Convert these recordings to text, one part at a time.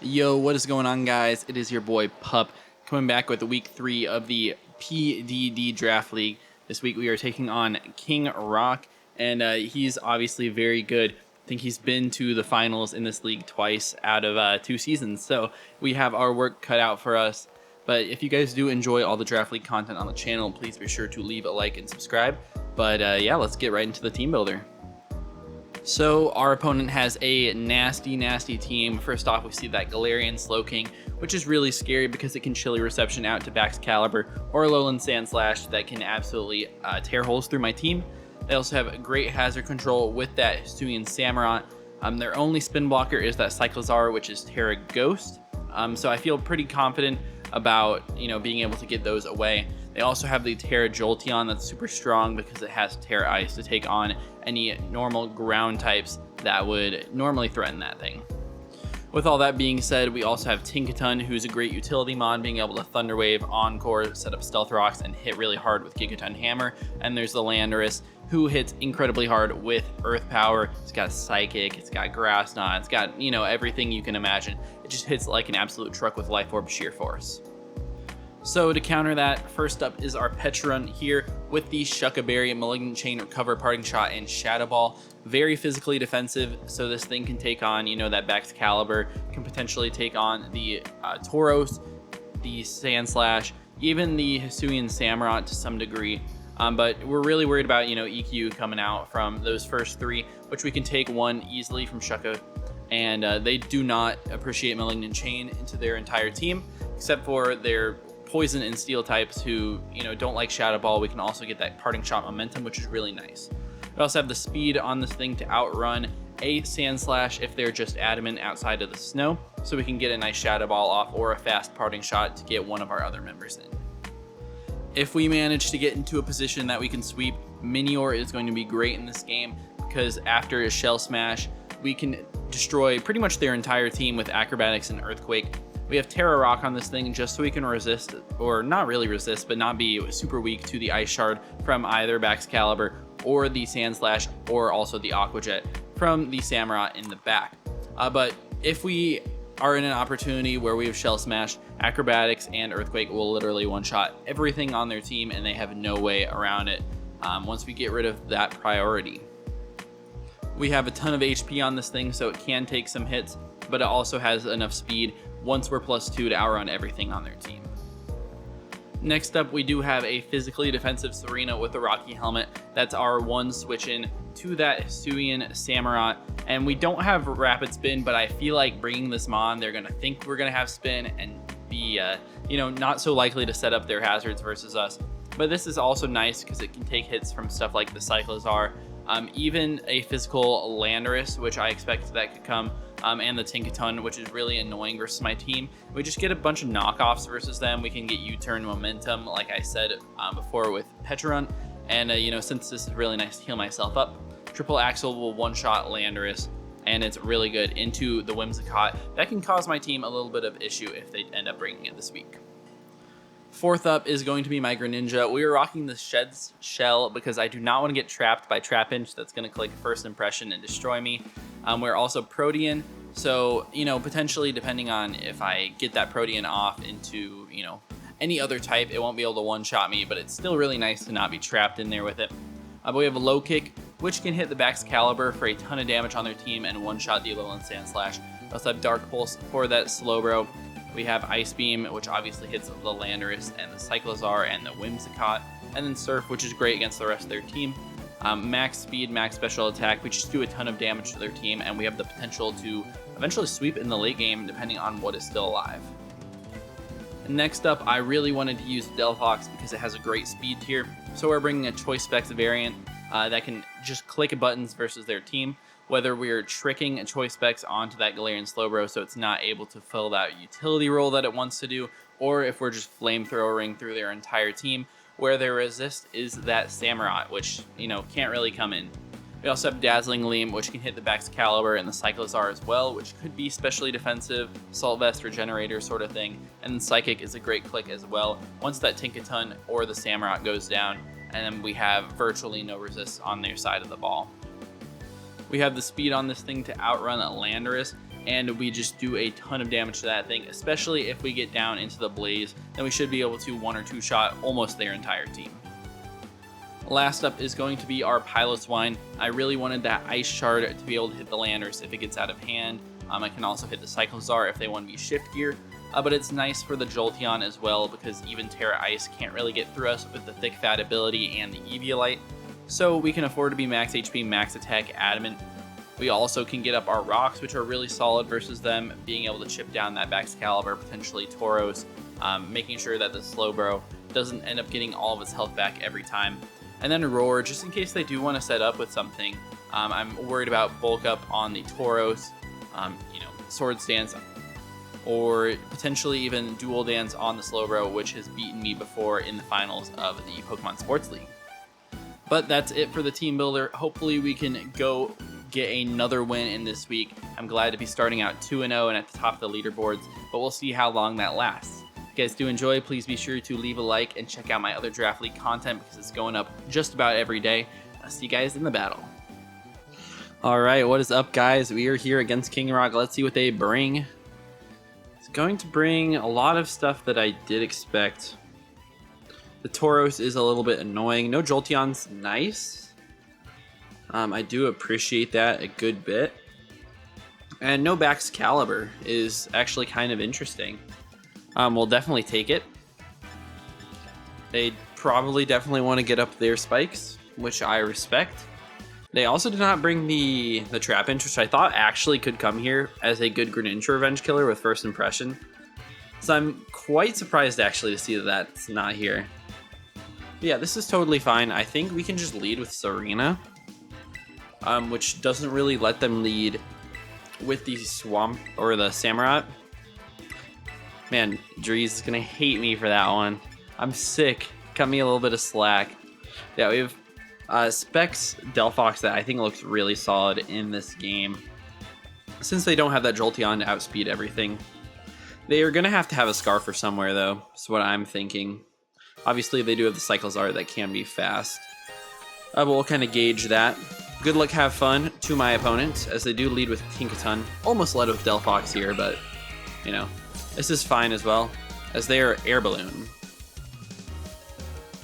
Yo, what is going on, guys? It is your boy Pup coming back with week 3 of the PDD Draft League. This week we are taking on King Rock, and he's obviously very good. I think he's been to the finals in this league twice out of 2 seasons, so we have our work cut out for us. But if you guys do enjoy all the Draft League content on the channel, please be sure to leave a like and subscribe. But yeah, let's get right into the team builder. So our opponent has a nasty team. First off, we see that Galarian Slowking, which is really scary because it can chilly reception out to Baxcalibur or Alolan Sandslash that can absolutely tear holes through my team. They also have great hazard control with that Hisuian Samurott. Their only spin blocker is that Cyclizar, which is Terra Ghost. So I feel pretty confident about being able to get those away. They also have the Terra Jolteon that's super strong because it has Terra Ice to take on any normal ground types that would normally threaten that thing. With all that being said, we also have Tinkaton, who's a great utility mon, being able to Thunder Wave, Encore, set up Stealth Rocks, and hit really hard with Gigaton Hammer. And there's the Landorus, who hits incredibly hard with Earth Power. It's got Psychic, it's got Grass Knot, it's got, everything you can imagine. It just hits like an absolute truck with Life Orb Sheer Force. So to counter that, first up is our Petron here with the Shucka Berry, Malignant Chain, Recover, Parting Shot, and Shadow Ball. Very physically defensive, so this thing can take on, that Baxcalibur, can potentially take on the Tauros, the Sandslash, even the Hisuian Samurott to some degree. But we're really worried about, EQ coming out from those first 3, which we can take one easily from Shucka. And they do not appreciate Malignant Chain into their entire team, except for their Poison and Steel types who, don't like Shadow Ball. We can also get that Parting Shot momentum, which is really nice. We also have the speed on this thing to outrun a Sandslash if they're just adamant outside of the snow, so we can get a nice Shadow Ball off or a fast Parting Shot to get one of our other members in. If we manage to get into a position that we can sweep, Minior is going to be great in this game because after a Shell Smash, we can destroy pretty much their entire team with Acrobatics and Earthquake. We have Terra Rock on this thing just so we can resist, or not really resist, but not be super weak to the Ice Shard from either Baxcalibur or the Sandslash, or also the Aqua Jet from the Samurott in the back. But if we are in an opportunity where we have Shell Smash, Acrobatics and Earthquake will literally one-shot everything on their team, and they have no way around it once we get rid of that priority. We have a ton of HP on this thing, so it can take some hits, but it also has enough speed once we're +2 to outrun everything on their team. Next up, we do have a physically defensive Serena with a Rocky Helmet. That's our one switch in to that Hisuian Samurott. And we don't have Rapid Spin, but I feel like bringing this mon, they're going to think we're going to have Spin and be, not so likely to set up their hazards versus us. But this is also nice because it can take hits from stuff like the Cyclizar, even a physical Landorus, which I expect that could come, and the Tinkaton, which is really annoying versus my team. We just get a bunch of knockoffs versus them. We can get U-turn momentum, like I said before with Petron. And, since this is really nice to heal myself up, Triple Axle will one-shot Landorus, and it's really good into the Whimsicott. That can cause my team a little bit of issue if they end up bringing it this week. Fourth up is going to be my Greninja. We are rocking the Shed's Shell because I do not want to get trapped by Trapinch that's going to click First Impression and destroy me. We're also Protean, so, potentially depending on if I get that Protean off into, any other type, it won't be able to one-shot me, but it's still really nice to not be trapped in there with it. But we have a Low Kick, which can hit the Baxcalibur for a ton of damage on their team and one-shot the Alolan Sandslash. We also have Dark Pulse for that Slowbro. We have Ice Beam, which obviously hits the Landorus and the Cyclizar and the Whimsicott, and then Surf, which is great against the rest of their team. Max Speed, Max Special Attack, we just do a ton of damage to their team, and we have the potential to eventually sweep in the late game depending on what is still alive. Next up, I really wanted to use Delphox because it has a great speed tier, so we're bringing a Choice Specs variant that can just click buttons versus their team. Whether we're tricking a Choice Specs onto that Galarian Slowbro so it's not able to fill that utility role that it wants to do, or if we're just flamethrowing through their entire team, where their resist is that Samurott, which, can't really come in. We also have Dazzling Gleam, which can hit the Baxcalibur and the Cyclizar as well, which could be specially defensive, Salt Vest Regenerator sort of thing, and then Psychic is a great click as well once that Tinkaton or the Samurott goes down, and then we have virtually no resist on their side of the ball. We have the speed on this thing to outrun Landorus, and we just do a ton of damage to that thing, especially if we get down into the blaze. Then we should be able to 1 or 2 shot almost their entire team. Last up is going to be our Piloswine. I really wanted that Ice Shard to be able to hit the Landers if it gets out of hand. I can also hit the Cyclozar if they want to be Shift Gear, but it's nice for the Jolteon as well because even Terra Ice can't really get through us with the Thick Fat ability and the Eviolite. So we can afford to be max HP, max attack, adamant. We also can get up our rocks, which are really solid versus them, being able to chip down that Baxcalibur, potentially TAUROS, making sure that the Slowbro doesn't end up getting all of its health back every time. And then Roar, just in case they do want to set up with something. I'm worried about bulk up on the TAUROS, Sword Stance, or potentially even Dual Dance on the Slowbro, which has beaten me before in the finals of the Pokemon Sports League. But that's it for the team builder. Hopefully we can go get another win in this week. I'm glad to be starting out 2-0 and at the top of the leaderboards, but we'll see how long that lasts. If you guys do enjoy, please be sure to leave a like and check out my other Draft League content because it's going up just about every day. I'll see you guys in the battle. All right, what is up, guys? We are here against King Rock. Let's see what they bring. It's going to bring a lot of stuff that I did expect. The TAUROS is a little bit annoying. No Jolteon's nice. I do appreciate that a good bit. And no Baxcalibur is actually kind of interesting. We'll definitely take it. They probably definitely want to get up their spikes, which I respect. They also did not bring the Trapinch, which I thought actually could come here as a good Greninja Revenge killer with First Impression. So I'm quite surprised actually to see that that's not here. But yeah, this is totally fine. I think we can just lead with Serena, which doesn't really let them lead with the Swamp or the Samurott. Man, Drees is gonna hate me for that one. I'm sick. Cut me a little bit of slack. Yeah, we have Specs Delphox that I think looks really solid in this game. Since they don't have that Jolteon to outspeed everything. They are gonna have to have a Scarfer somewhere though, is what I'm thinking. Obviously they do have the Cyclozar that can be fast. But we'll kind of gauge that. Good luck, have fun to my opponent, as they do lead with Tinkaton. Almost led with Delphox here, but, you know, this is fine as well, as they are Air Balloon.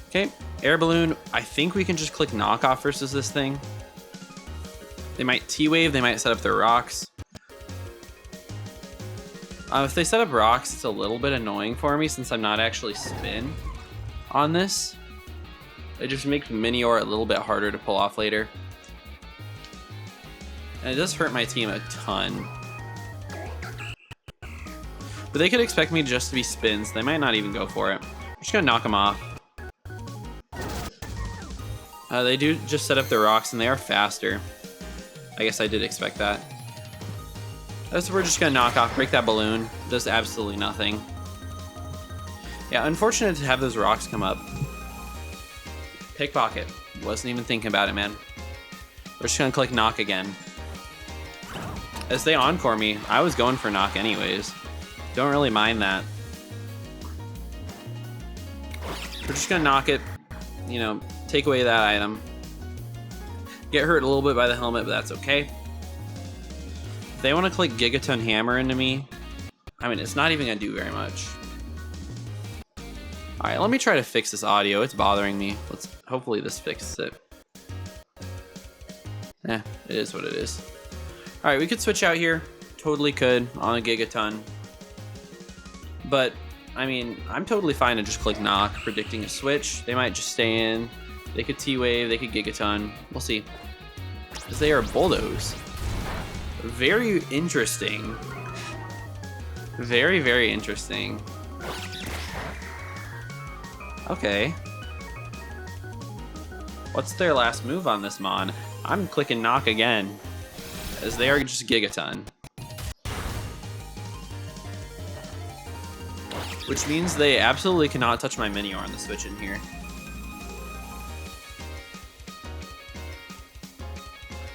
Okay, Air Balloon, I think we can just click Knockoff versus this thing. They might T-Wave, they might set up their rocks. If they set up rocks, it's a little bit annoying for me since I'm not actually spin on this. It just makes Minior a little bit harder to pull off later. And it does hurt my team a ton. But they could expect me just to be spins. They might not even go for it. I'm just gonna knock them off. They do just set up their rocks and they are faster. I guess I did expect that. So we're just gonna knock off, break that balloon. Does absolutely nothing. Yeah, unfortunate to have those rocks come up. Pickpocket. Wasn't even thinking about it, man. We're just gonna click knock again. As they encore me, I was going for knock anyways. Don't really mind that. We're just gonna knock it, you know, take away that item. Get hurt a little bit by the helmet, but that's okay. If they want to click Gigaton Hammer into me, I mean, it's not even gonna do very much. Alright, let me try to fix this audio. It's bothering me. Hopefully this fixes it. It is what it is. Alright, we could switch out here. Totally could on a Gigaton. But, I mean, I'm totally fine to just click knock, predicting a switch. They might just stay in. They could T-Wave, they could Gigaton. We'll see. Because they are Bulldoze. Very interesting. Very, very interesting. Okay. What's their last move on this Mon? I'm clicking knock again, as they are just Gigaton. Which means they absolutely cannot touch my Minior on the switch in here.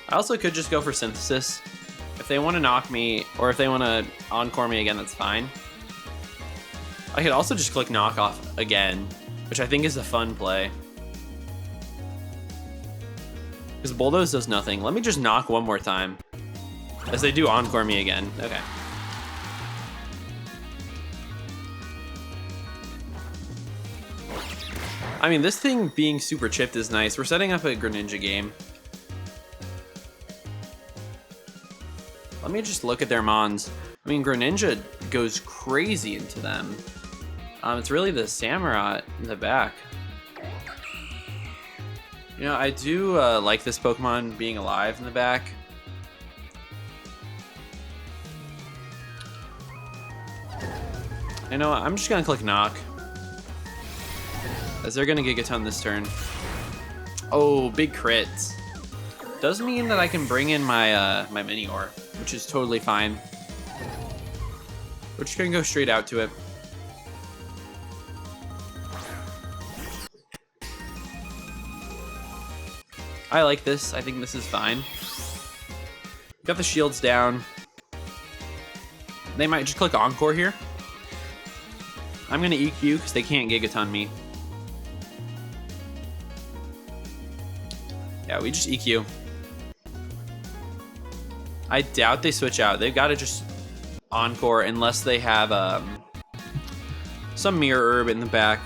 I also could just go for Synthesis. If they want to knock me, or if they want to encore me again, that's fine. I could also just click knock off again, which I think is a fun play. Because Bulldoze does nothing. Let me just knock one more time. As they do Encore me again. Okay. I mean, this thing being super chipped is nice. We're setting up a Greninja game. Let me just look at their mons. I mean, Greninja goes crazy into them. It's really the Samurott in the back. You know, I do like this Pokemon being alive in the back. You know what? I'm just gonna click Knock. As they're gonna Gigaton this turn. Oh, big crits. Does mean that I can bring in my my Minior, which is totally fine. We're just gonna go straight out to it. I like this. I think this is fine. Got the shields down. They might just click Encore here. I'm gonna EQ because they can't Gigaton me. Yeah, we just EQ. I doubt they switch out. They've got to just Encore unless they have some Mirror Herb in the back,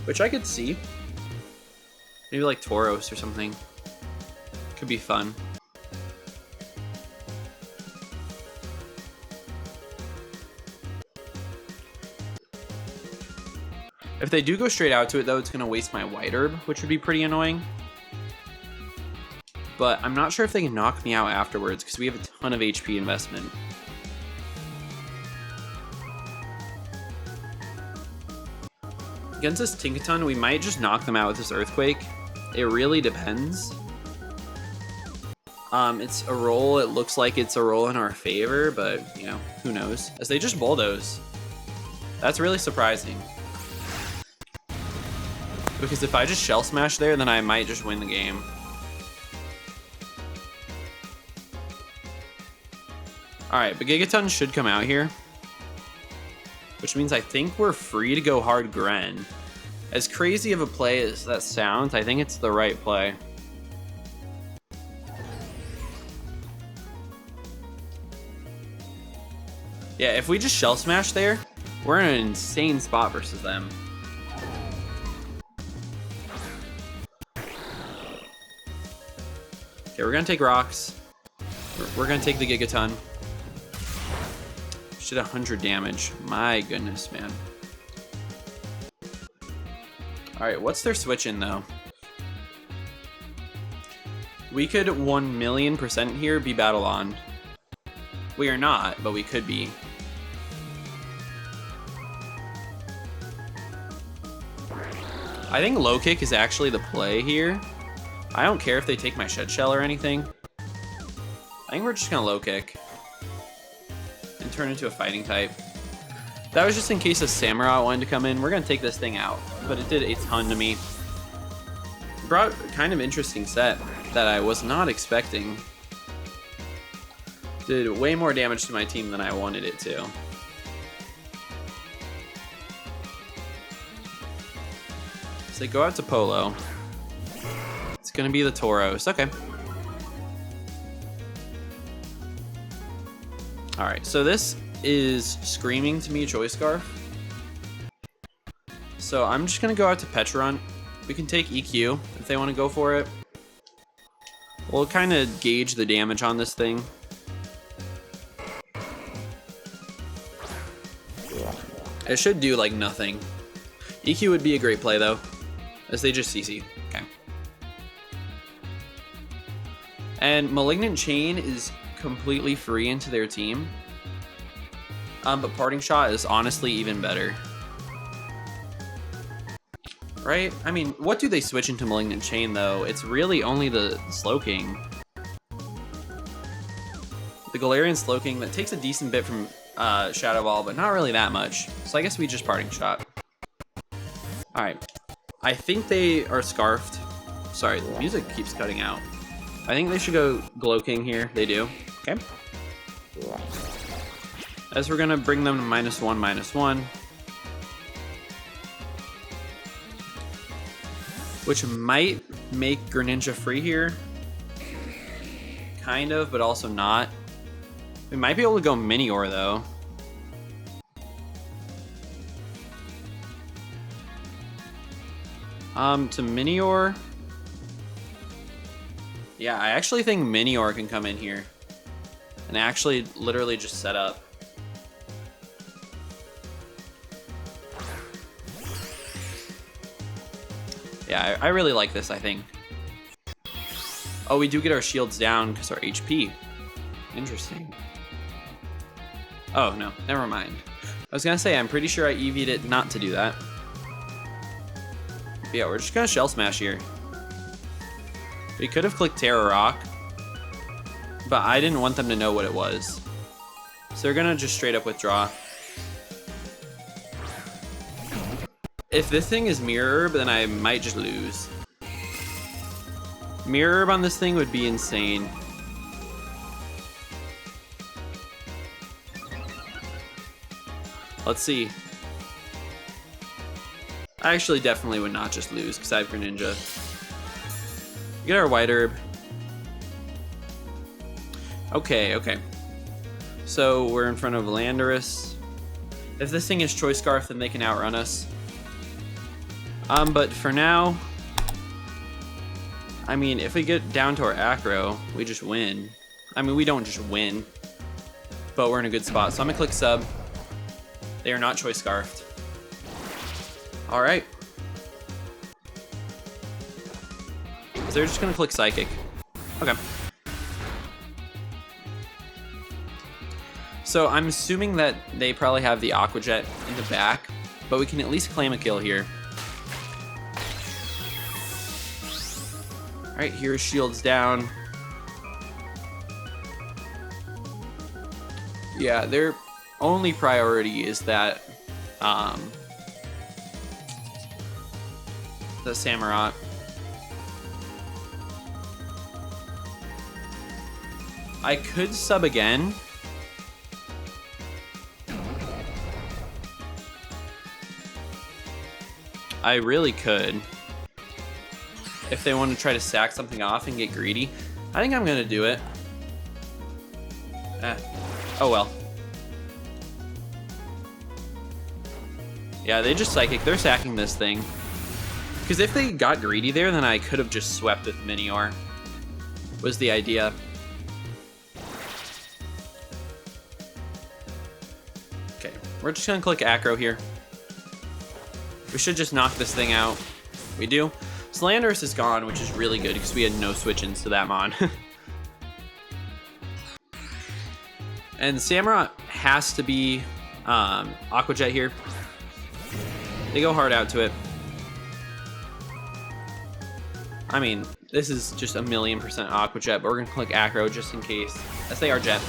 which I could see. Maybe like TAUROS or something. Could be fun. If they do go straight out to it though, it's going to waste my White Herb, which would be pretty annoying. But I'm not sure if they can knock me out afterwards because we have a ton of HP investment. Against this Tinkaton, we might just knock them out with this Earthquake. It really depends. It's a roll. It looks like it's a roll in our favor, but, you know, who knows? As they just Bulldoze. That's really surprising. Because if I just Shell Smash there, then I might just win the game. Alright, but Gigaton should come out here. Which means I think we're free to go hard Gren. As crazy of a play as that sounds, I think it's the right play. Yeah, if we just Shell Smash there, we're in an insane spot versus them. Okay, we're gonna take rocks. We're gonna take the Gigaton. Did 100 damage. My goodness, man. Alright, what's their switch in though? We could 1,000,000% here be Battle On. We are not, but we could be. I think Low Kick is actually the play here. I don't care if they take my Shed Shell or anything. I think we're just gonna Low Kick. And turn into a fighting type. That was just in case a Samurott wanted to come in. We're gonna take this thing out, but it did a ton to me. Brought a kind of interesting set that I was not expecting. Did way more damage to my team than I wanted it to. So they go out to Polo. It's gonna be the TAUROS. Okay. Alright, so this is screaming to me Choice Scarf. So I'm just going to go out to Petron. We can take EQ if they want to go for it. We'll kind of gauge the damage on this thing. It should do like nothing. EQ would be a great play though, as they just CC. Okay. And Malignant Chain is completely free into their team. But Parting Shot is honestly even better. Right? I mean, what do they switch into Malignant Chain though? It's really only the Slowking. The Galarian Slowking that takes a decent bit from Shadow Ball, but not really that much. So I guess we just Parting Shot. Alright. I think they are Scarfed. Sorry, the music keeps cutting out. I think they should go Glow King here. They do. Okay. As we're gonna bring them to -1/-1. Which might make Greninja free here. Kind of, but also not. We might be able to go Minior though. To Minior. Yeah, I actually think Minior can come in here and actually literally just set up. Yeah, I really like this, I think. Oh, we do get our shields down because our HP. Interesting. Oh, no, never mind. I was gonna say, I'm pretty sure I EV'd it not to do that. But yeah, we're just gonna Shell Smash here. We could have clicked Terra Rock, but I didn't want them to know what it was. So they're gonna just straight up withdraw. If this thing is Mirror Herb, then I might just lose. Mirror Herb on this thing would be insane. Let's see. I actually definitely would not just lose because I have Greninja. Get our White Herb. Okay, okay. So we're in front of Landorus. If this thing is Choice Scarf, then they can outrun us. But for now, I mean, if we get down to our Acro, we just win. I mean, we don't just win, but we're in a good spot. So I'm gonna click sub. They are not Choice Scarfed. All right. So they're just gonna click Psychic. Okay. So I'm assuming that they probably have the Aqua Jet in the back, but we can at least claim a kill here. All right, here's shields down. Yeah, their only priority is that the Samurott. I could sub again. I really could. If they want to try to sack something off and get greedy. I think I'm going to do it. Oh well. Yeah, they just Psychic. They're sacking this thing. Because if they got greedy there, then I could have just swept with Minior. Was the idea. Okay, we're just going to click Acro here. We should just knock this thing out. We do. Landorus is gone, which is really good because we had no switch-ins to that mon. And Samurott has to be Aqua Jet here. They go hard out to it. I mean, this is just 1,000,000% Aqua Jet, but we're gonna click Acro just in case. Let's say our Jet.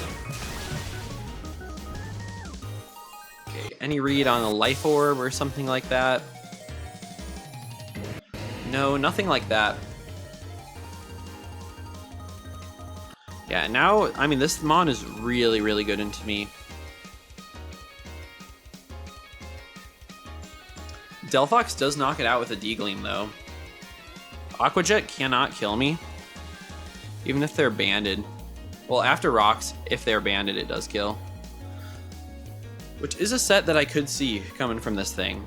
Okay, any read on a Life Orb or something like that? No, nothing like that. Yeah, now, I mean, this mon is really, really good into me. Delphox does knock it out with a D-Gleam, though. Aqua Jet cannot kill me, even if they're banded. Well, after Rocks, if they're banded, it does kill. Which is a set that I could see coming from this thing.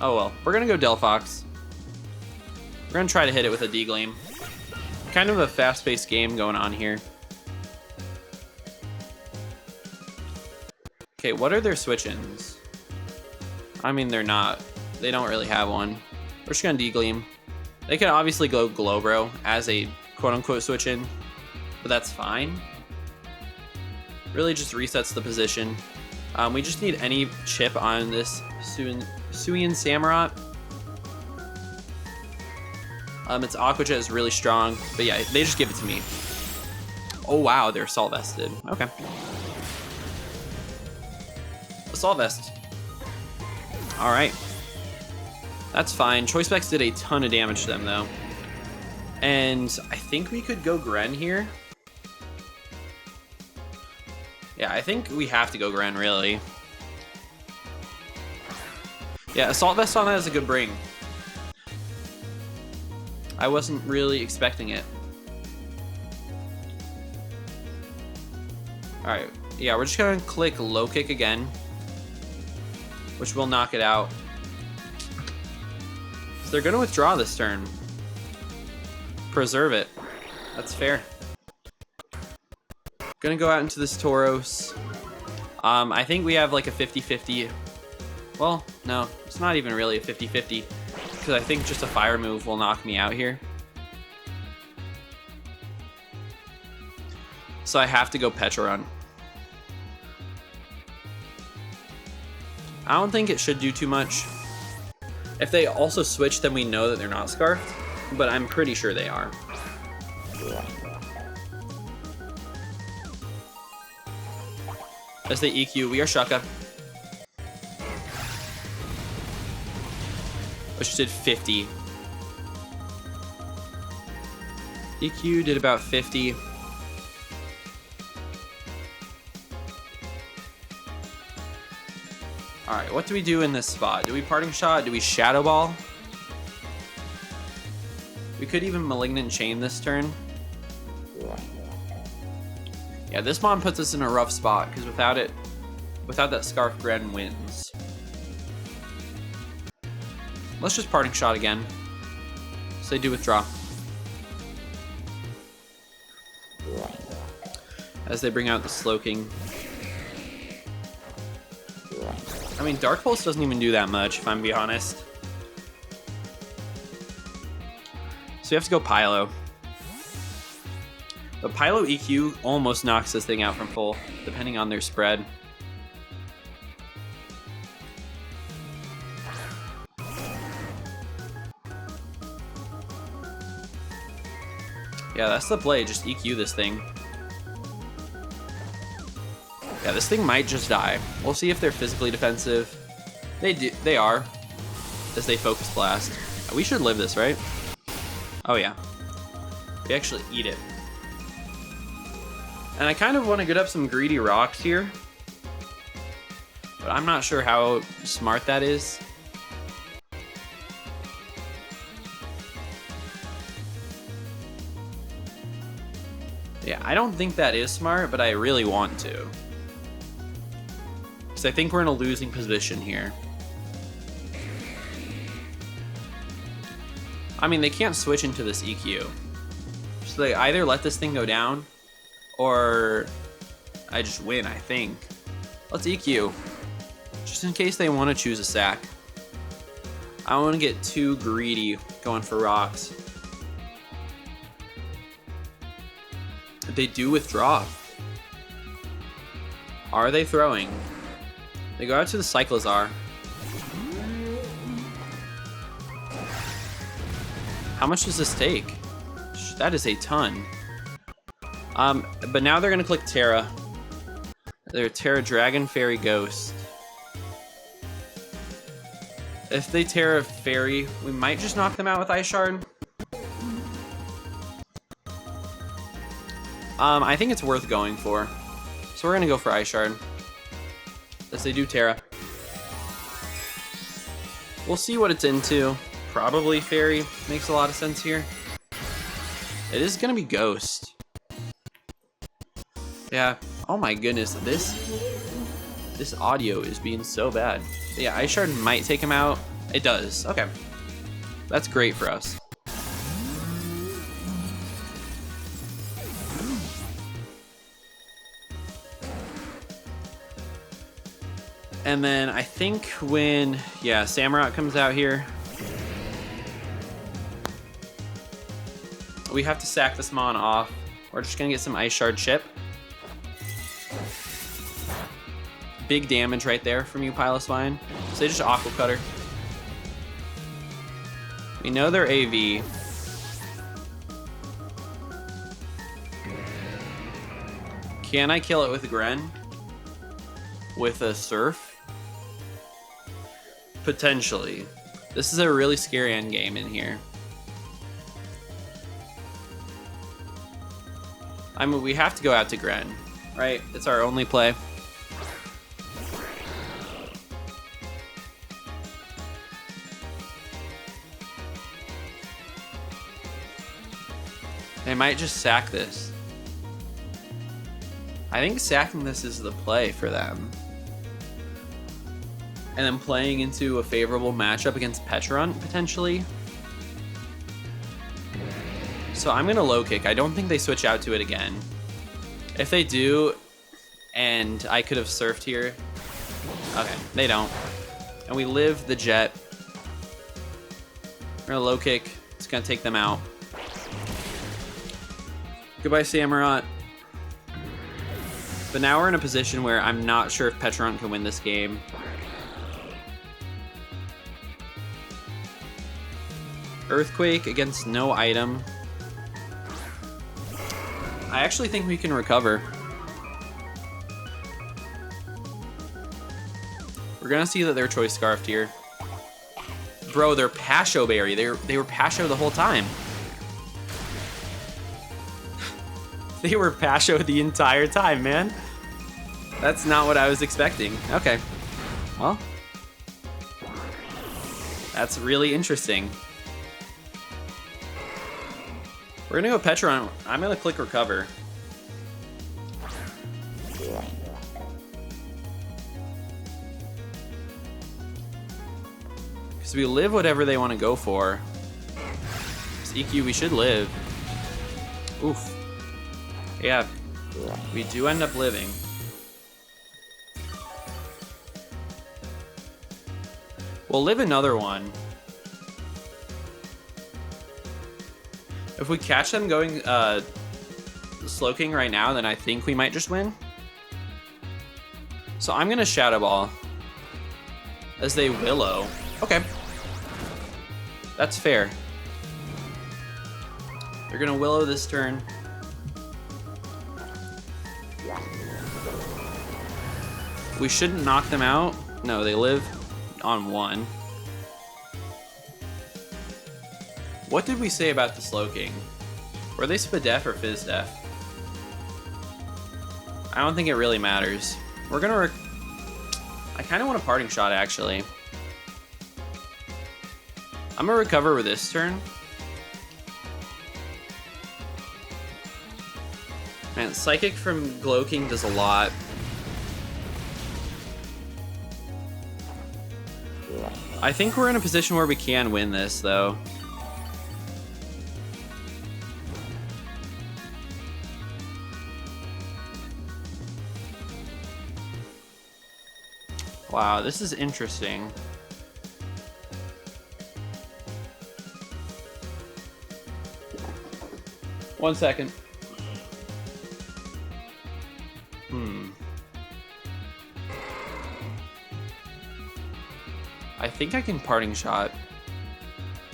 Oh well, we're gonna go Delphox. We're gonna try to hit it with a D-Gleam. Kind of a fast-paced game going on here. Okay, what are their switch-ins? I mean, they're not. They don't really have one. We're just gonna D-Gleam. They could obviously go Glowbro as a quote-unquote switch-in, but that's fine. Really just resets the position. We just need any chip on this Suian Samurott. Its Aqua Jet is really strong, but yeah, they just give it to me. Oh wow, they're Assault Vested. Okay. Assault Vest. Alright. That's fine. Choice Specs did a ton of damage to them though. And I think we could go Gren here. Yeah, I think we have to go Gren, really. Yeah, Assault Vest on that is a good bring. I wasn't really expecting it. Alright, yeah, we're just gonna click low kick again, which will knock it out. So they're gonna withdraw this turn. Preserve it. That's fair. Gonna go out into this Tauros. I think we have like a 50-50. Well, no, it's not even really a 50-50, because I think just a fire move will knock me out here. So I have to go Petra Run. I don't think it should do too much. If they also switch, then we know that they're not Scarfed, but I'm pretty sure they are. As they EQ, we are Shaka. Which did 50. EQ did about 50. Alright, what do we do in this spot? Do we Parting Shot? Do we Shadow Ball? We could even Malignant Chain this turn. Yeah, this Mon puts us in a rough spot, because without that Scarf, Gren wins. Let's just Parting Shot again. So they do withdraw. As they bring out the Slowking. I mean, Dark Pulse doesn't even do that much, if I'm being honest. So we have to go Pylo. But Pylo EQ almost knocks this thing out from full, depending on their spread. Yeah, that's the play, just EQ this thing. Yeah, this thing might just die. We'll see if they're physically defensive. They are, as they Focus Blast. We should live this, right? Oh yeah. We actually eat it. And I kind of want to get up some greedy rocks here, but I'm not sure how smart that is. Yeah, I don't think that is smart, but I really want to. Because I think we're in a losing position here. I mean, they can't switch into this EQ. So they either let this thing go down, or I just win, I think. Let's EQ. Just in case they want to choose a sack. I don't want to get too greedy going for rocks. They do withdraw. Are they throwing? They go out to the Cyclizar. How much does this take? That is a ton. But now they're gonna click Terra. They're Terra Dragon Fairy Ghost. If they Terra Fairy, we might just knock them out with Ice Shard. I think it's worth going for. So we're gonna go for Ice Shard. As they do Terra. We'll see what it's into. Probably Fairy. Makes a lot of sense here. It is gonna be Ghost. Yeah. Oh my goodness. This audio is being so bad. But yeah, Ice Shard might take him out. It does. Okay. That's great for us. And then I think when, yeah, Samurott comes out here, we have to sack this Mon off. We're just gonna get some Ice Shard chip. Big damage right there from you, Piloswine. So they just Aqua Cutter. We know they're AV. Can I kill it with a Gren? With a Surf? Potentially. This is a really scary endgame in here. I mean, we have to go out to Gren, right? It's our only play. They might just sack this. I think sacking this is the play for them. And then playing into a favorable matchup against Petrunt, potentially. So I'm going to low kick. I don't think they switch out to it again. If they do, and I could have surfed here. Okay, they don't. And we live the jet. We're going to low kick. It's going to take them out. Goodbye, Samurott. But now we're in a position where I'm not sure if Petrunt can win this game. Earthquake against no item. I actually think we can recover. We're gonna see that they're choice scarfed here. Bro, they're Pasho Berry. They were Pasho the whole time. They were Pasho the entire time, man. That's not what I was expecting. Okay. Well, that's really interesting. We're gonna go Petrunt. I'm gonna click recover. Because we live whatever they want to go for. This EQ, we should live. Oof. Yeah, we do end up living. We'll live another one. If we catch them going Slowking right now, then I think we might just win. So I'm gonna Shadow Ball as they Willow. Okay. That's fair. They're gonna Willow this turn. We shouldn't knock them out. No, they live on one. What did we say about the Slowking? Were they Spadef or Fizdef? I don't think it really matters. We're gonna I kind of want a Parting Shot, actually. I'm gonna recover with this turn. Man, Psychic from Glowking does a lot. I think we're in a position where we can win this, though. Wow, this is interesting. One second. I think I can Parting Shot.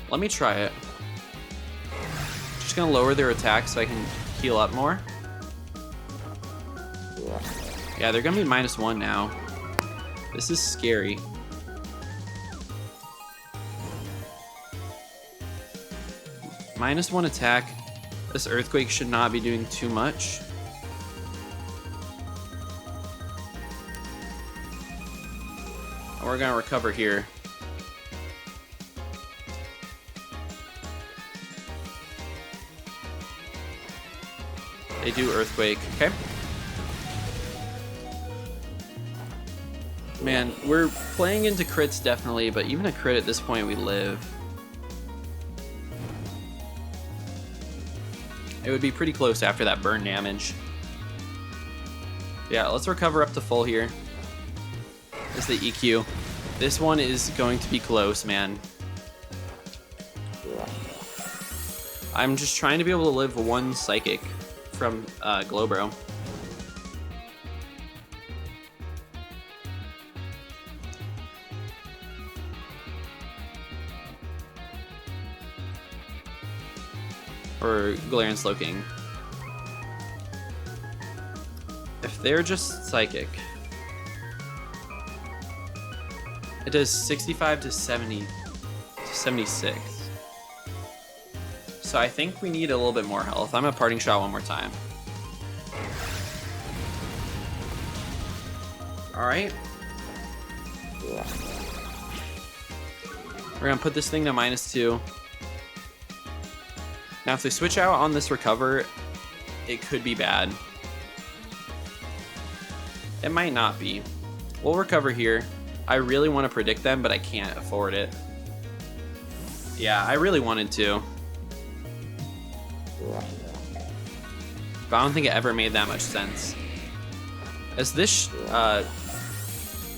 Let me try it. Just gonna lower their attack so I can heal up more. Yeah, they're gonna be -1 now. This is scary. -1 attack. This Earthquake should not be doing too much. And we're gonna recover here. They do Earthquake, okay. Man, we're playing into crits definitely, but even a crit at this point we live. It would be pretty close after that burn damage. Yeah, let's recover up to full here. This is the EQ. This one is going to be close, man. I'm just trying to be able to live one Psychic from Glowbro. Or Galarian Slowking. If they're just Psychic, it does 65 to 70 to 76. So I think we need a little bit more health. I'm gonna Parting Shot one more time. Alright. We're gonna put this thing to -2. Now, if they switch out on this recover, it could be bad. It might not be. We'll recover here. I really want to predict them, but I can't afford it. Yeah, I really wanted to. But I don't think it ever made that much sense. As this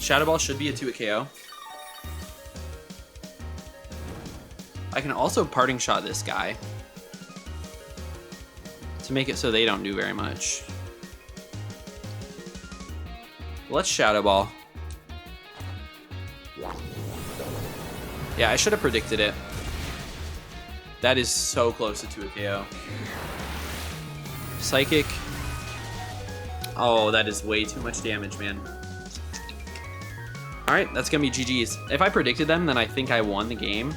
Shadow Ball should be a 2-hit KO. I can also Parting Shot this guy to make it so they don't do very much. Let's Shadow Ball. Yeah, I should have predicted it. That is so close to 2-hit KO. Psychic. Oh, that is way too much damage, man. Alright, that's gonna be GG's. If I predicted them, then I think I won the game.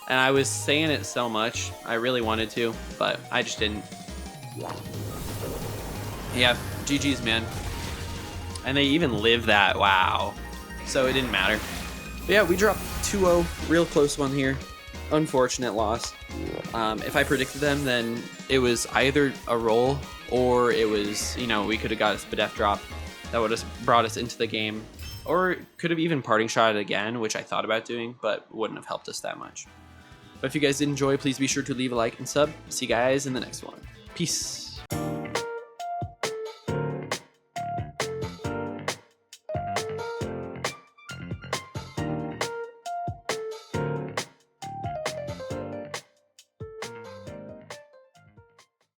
And I was saying it so much. I really wanted to, but I just didn't. Yeah, GG's, man. And they even live that. Wow. So it didn't matter. But yeah, we dropped 2-0. Real close one here. Unfortunate loss. If I predicted them, then it was either a roll or it was, you know, we could have got a Spadef drop that would have brought us into the game. Or could have even Parting Shot it again, which I thought about doing, but wouldn't have helped us that much. But if you guys did enjoy, please be sure to leave a like and sub. See you guys in the next one. Peace.